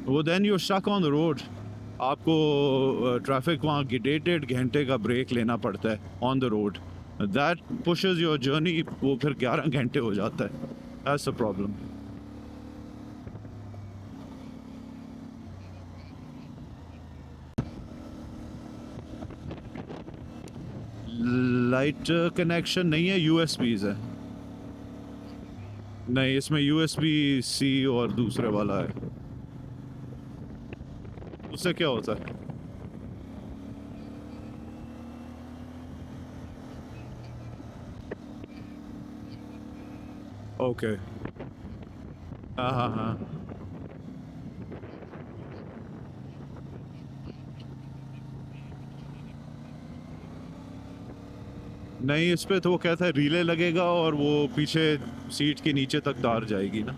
वो then you stuck on the road. आपको traffic वहाँ की 1.5 घंटे का ब्रेक लेना पड़ता है on the road. That pushes your journey, वो फिर 11 घंटे हो जाता है। That's the problem. Light connection नहीं है, यूएसबीज है। नहीं, इसमें यूएसबी सी और दूसरे वाला है। उससे क्या होता है? ओके। हाँ हाँ हाँ। नहीं, इस पे तो वो कहता है रिले लगेगा और वो पीछे सीट के नीचे तक तार जाएगी ना।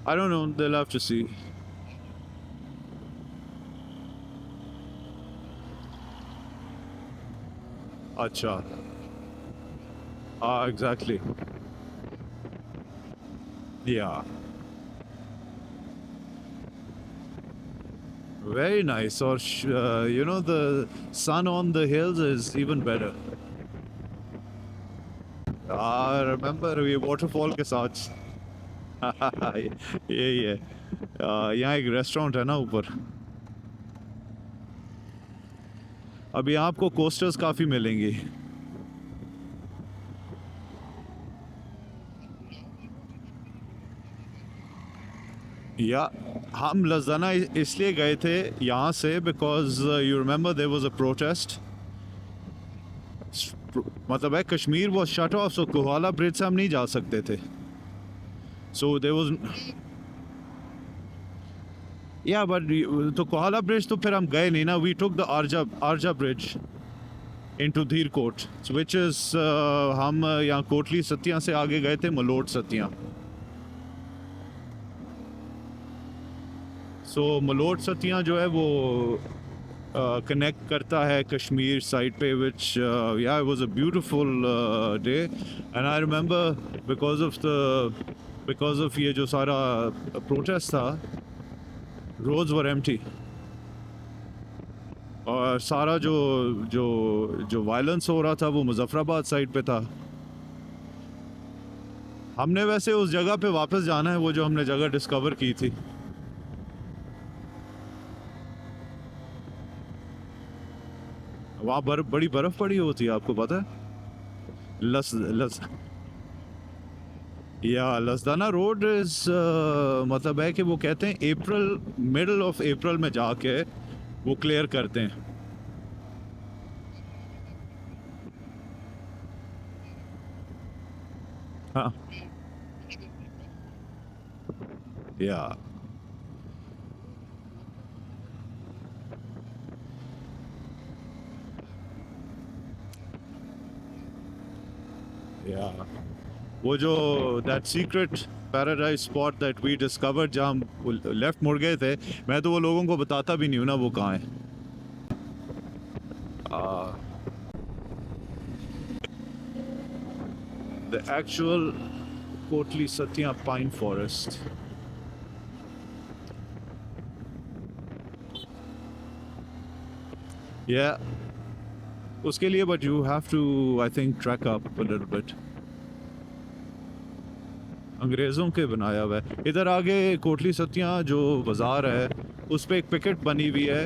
I don't know, they have to see. अच्छा। हाँ, एग्जैक्टली। Yeah, very nice. और you know the sun on the hills is even better. Remember ये वाटरफॉल के साथ। यही है। यहाँ एक रेस्टोरेंट है ना ऊपर। अभी आपको कोस्टर्स काफ़ी मिलेंगी। या, हम लज़ाना इसलिए गए थे यहाँ से because you remember there was a protest. मतलब है Kashmir was shut off, so Kohala bridge से हम नहीं जा सकते थे। So there was, yeah but तो कोहाला ब्रिज तो फिर हम गए नहीं ना। We took the Arja Arja bridge into Dhir Kot, which is हम यहाँ कोटली सतिया से आगे गए थे मलोट सतिया। सो मलोट सतिया जो है वो कनेक्ट करता है कश्मीर साइड पे, विच या it was a beautiful day. And I remember because of ये जो सारा प्रोटेस्ट था, रोड्स वर एम्प्टी। और सारा जो जो जो वायलेंस हो रहा था वो मुजफ्फराबाद साइड पे था। हमने वैसे उस जगह पे वापस जाना है, वो जो हमने जगह डिस्कवर की थी। वहाँ बड़ी बर्फ पड़ी होती है, आपको पता है? लस लस या लसदाना रोड इज मतलब है कि वो कहते हैं अप्रैल, मिडल ऑफ अप्रैल में जाके वो क्लियर करते हैं। हाँ। या या वो जो that secret paradise spot that we discovered, जहाँ हम लेफ्ट मुड़ गए थे, मैं तो वो लोगों को बताता भी नहीं हूँ ना वो कहाँ है। द एक्चुअल कोटली सतिया पाइन फॉरेस्ट। या, उसके लिए but you have to I think track up a little bit. अंग्रेज़ों के बनाया हुआ है। इधर आगे कोटली सतिया जो बाज़ार है, उस पे एक पिकेट बनी हुई है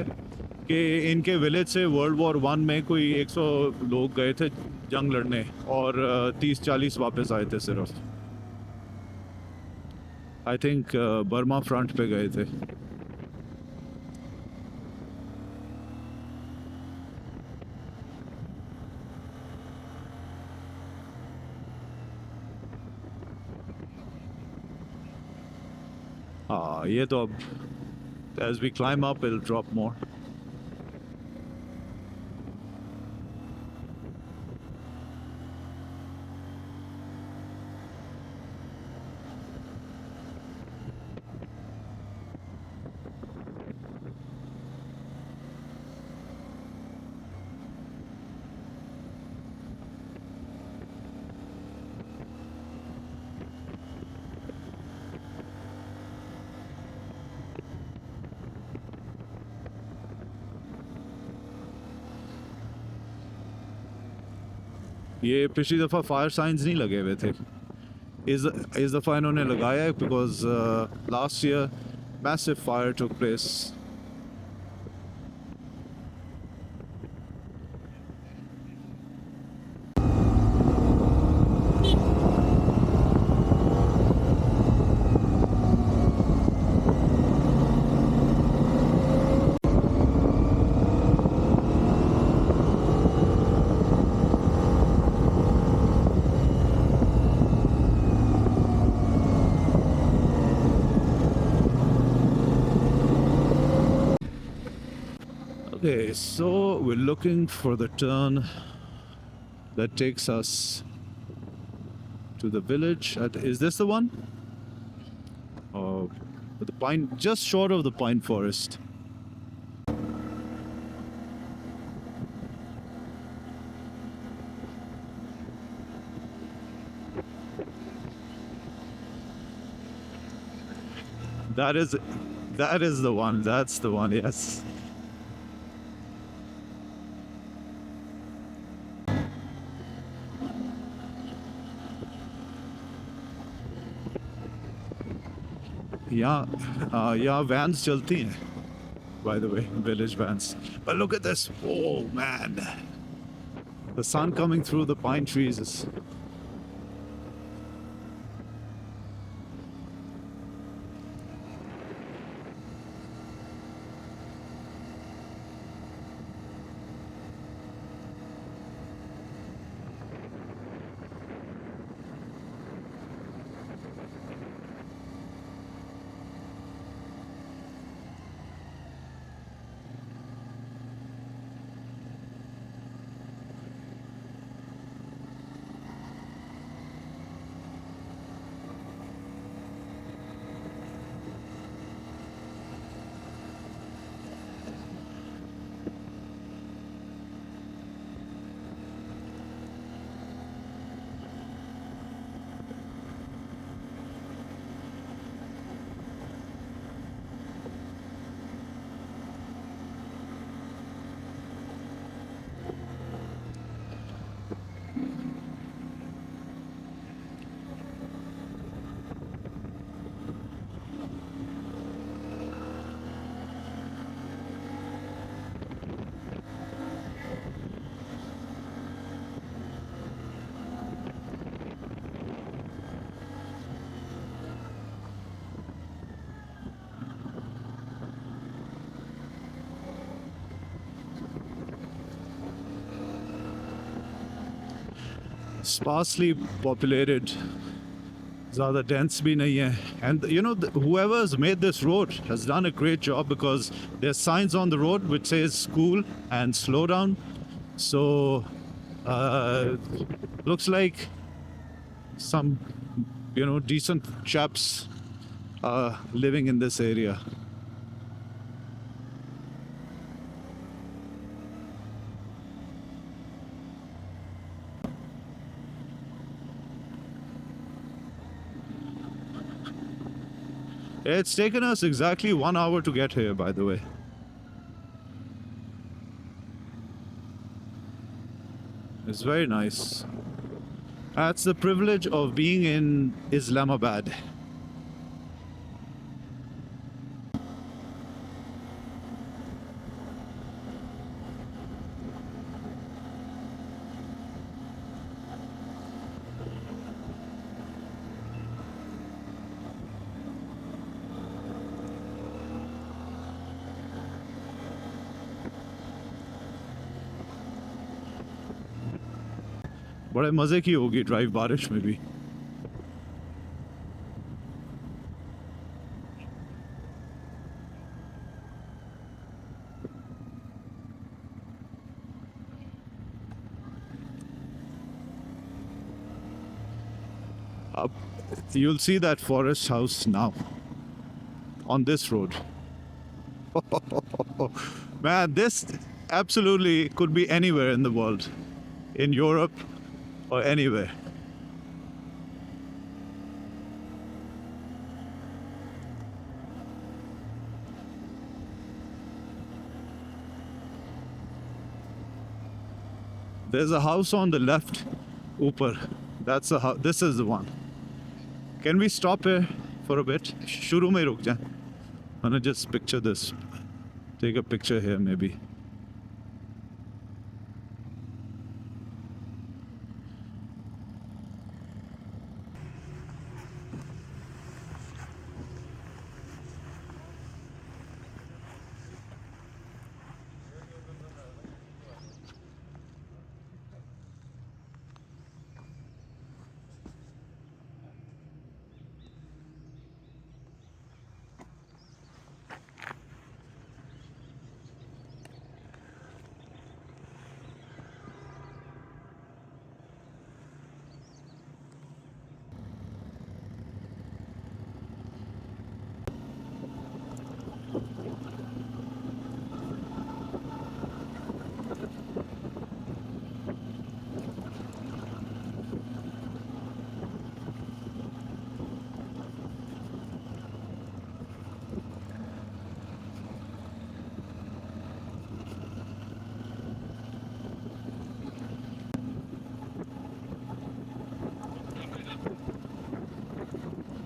कि इनके विलेज से वर्ल्ड वॉर वन में कोई 100 लोग गए थे जंग लड़ने, और 30-40 वापस आए थे सिर्फ। आई थिंक बर्मा फ्रंट पे गए थे। हाँ, ये तो अब as we climb up it'll drop more. ये पिछली दफ़ा फायर साइंस नहीं लगे हुए थे, इस दफ़ा इन्होंने लगाया है because last year massive fire took place. Okay, so we're looking for the turn that takes us to the village. Is this the one? Oh, the pine, just short of the pine forest. That is, that is the one. That's the one. Yes. यहाँ vans चलती हैं, by the way, village vans. But look at this. Oh man, the sun coming through the pine trees is. Sparsely populated, ज़्यादा dense भी नहीं है. And you know, whoever's made this road has done a great job because there's signs on the road which says cool and slow down. So looks like some, you know, decent chaps living in this area. It's taken us exactly 1 hour to get here, by the way. It's very nice. That's the privilege of being in Islamabad. बड़े मज़े की होगी drive बारिश में भी. You'll see that forest house now on this road. Man, this absolutely could be anywhere in the world, in Europe or anywhere. There's a house on the left ऊपर, that's the house, this is the one. Can we stop here for a bit? शुरू में रुक जाए. I wanna just picture this. Take a picture here maybe.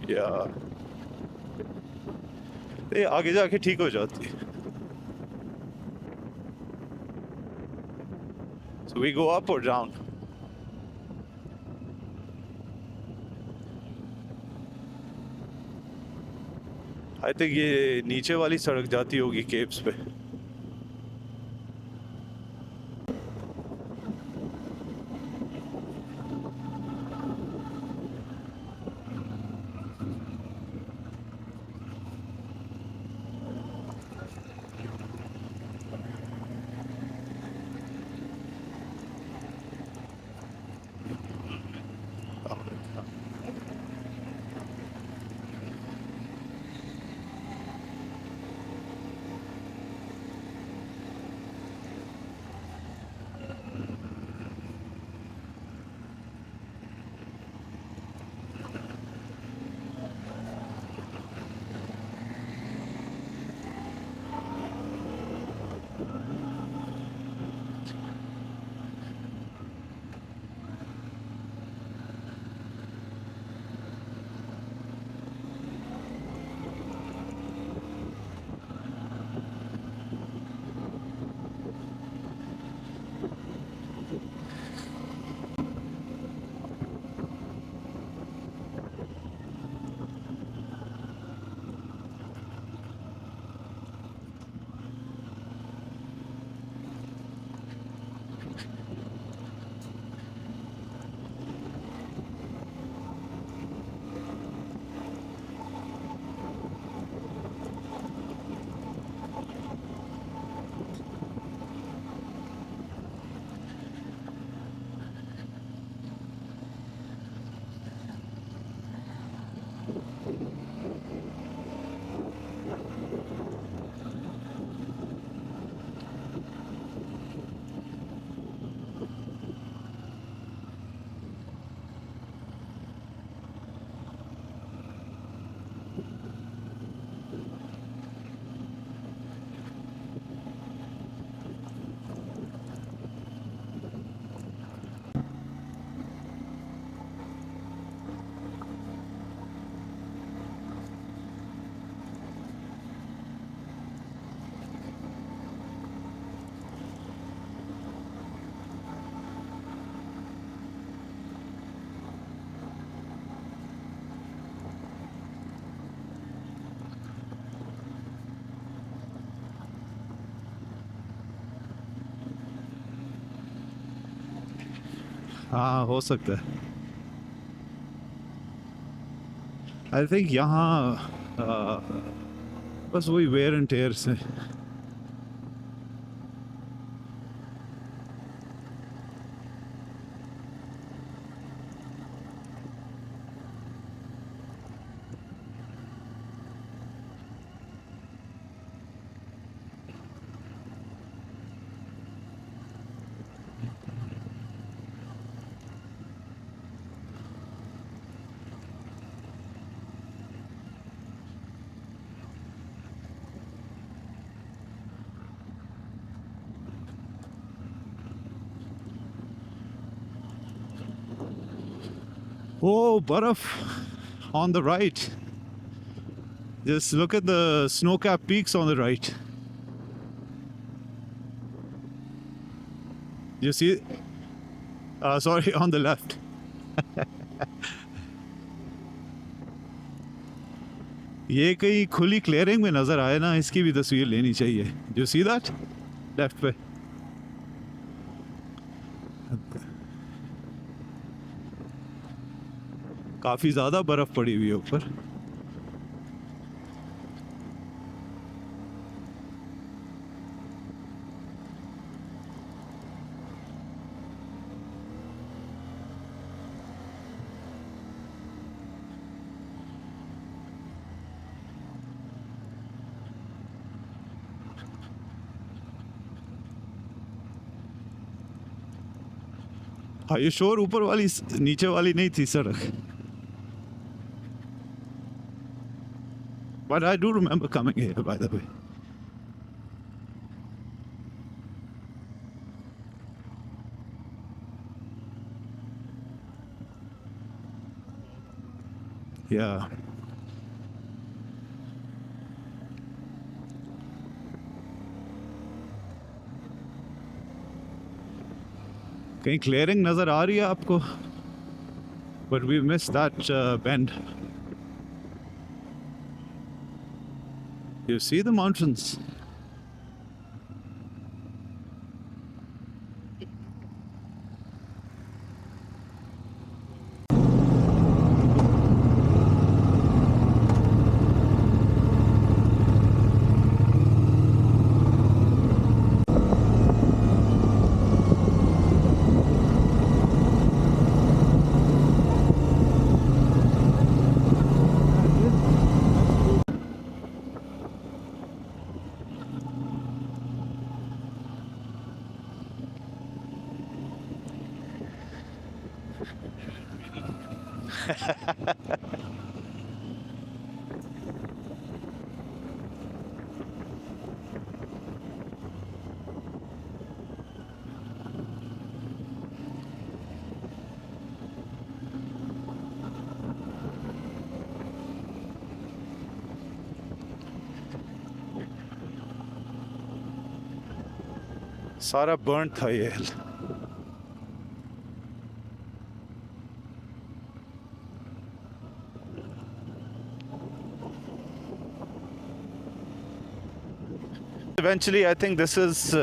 Yeah. ये आगे जाके ठीक हो जाती है. So we go up or down? I think ये नीचे वाली सड़क जाती होगी केव्स पे. हाँ हो सकता है. आई थिंक यहाँ बस वही वेयर एंड टेयर से. Oh, barf on the right. Just look at the snow-capped peaks on the right. You see? Sorry, on the left. ये कहीं खुली क्लियरिंग में नजर आए ना, इसकी भी तस्वीर लेनी चाहिए. You see that? लेफ्ट पे. काफी ज्यादा बर्फ पड़ी हुई है ऊपर. हाँ, ये शोर ऊपर वाली नीचे वाली नहीं थी सड़क. But I do remember coming here, by the way. Yeah. कहीं क्लियरिंग नजर आ रही है आपको? But we missed that bend. You see the mountains? सारा बर्न था ये हिल. Eventually, I think this is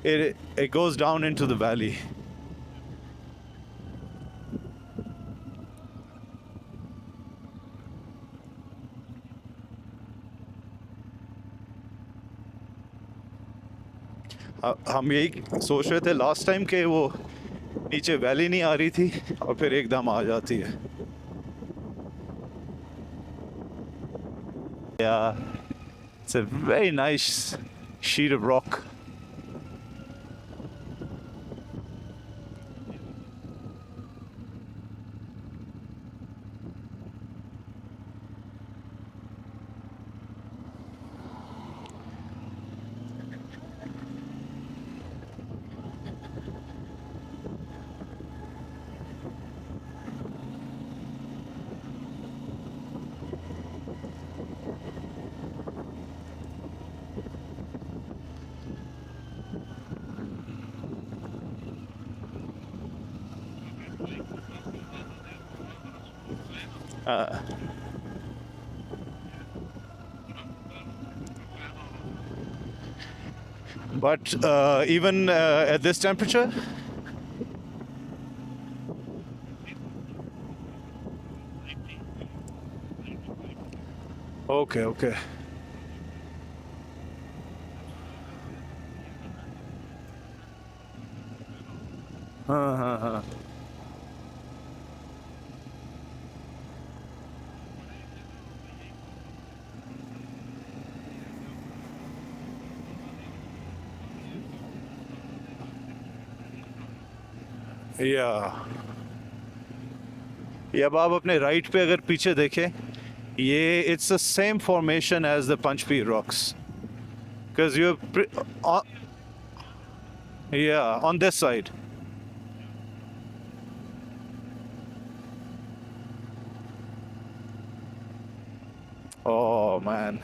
it goes down into the valley. हम यही सोच रहे थे लास्ट टाइम के वो नीचे वैली नहीं आ रही थी और फिर एकदम आ जाती है. Yeah, it's a very nice sheet of rock. But even at this temperature, okay. हाँ. या ये अब आप अपने राइट पे अगर पीछे देखें, ये it's the same formation as the पंचपी rocks because you on this side. Oh man,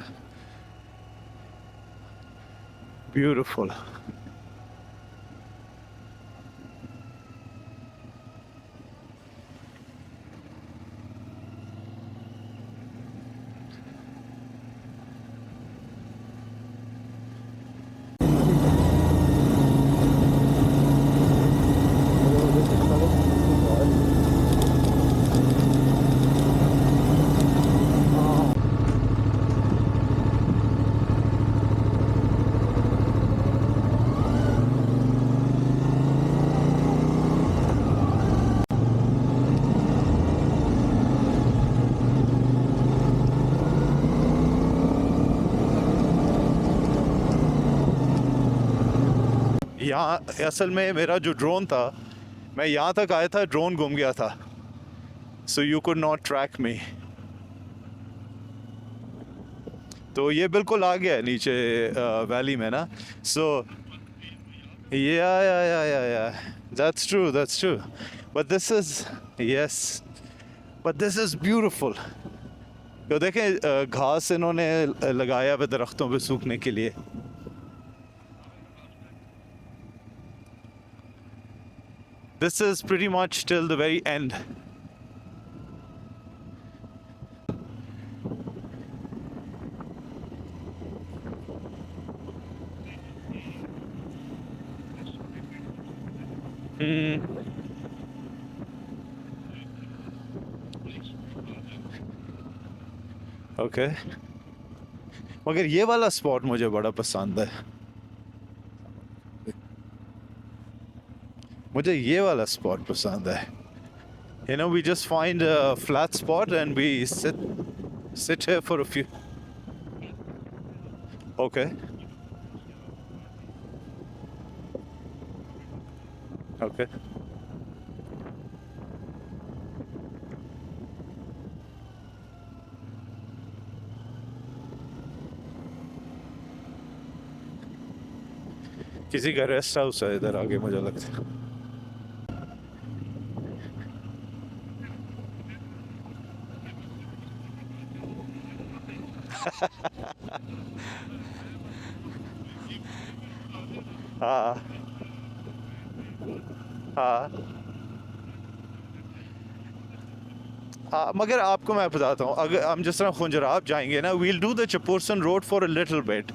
beautiful. यहाँ असल में मेरा जो ड्रोन था, मैं यहाँ तक आया था, ड्रोन गुम गया था, so you could not track me. तो ये बिल्कुल आ गया है नीचे वैली में ना, सो या that's true, that's true, but this is, yes, but this is beautiful. तो देखें घास इन्होंने लगाया हुआ दरख्तों पे सूखने के लिए। This is pretty much till the very end. Okay, मगर ये वाला स्पॉट मुझे बड़ा पसंद है, मुझे ये वाला स्पॉट पसंद है। You know, we just find a flat spot and we sit here for a few. Okay. Okay. किसी का रेस्ट हाउस है इधर आगे, मुझे लगता है। हाँ हाँ हाँ, मगर आपको मैं बताता हूँ, अगर हम जिस तरह खुंजराब जाएंगे ना, we'll do the Chapursan road for a little bit.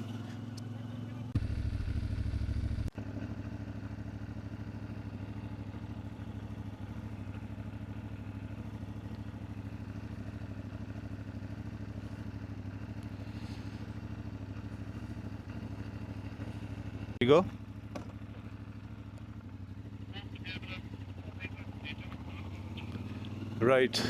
Go. Right.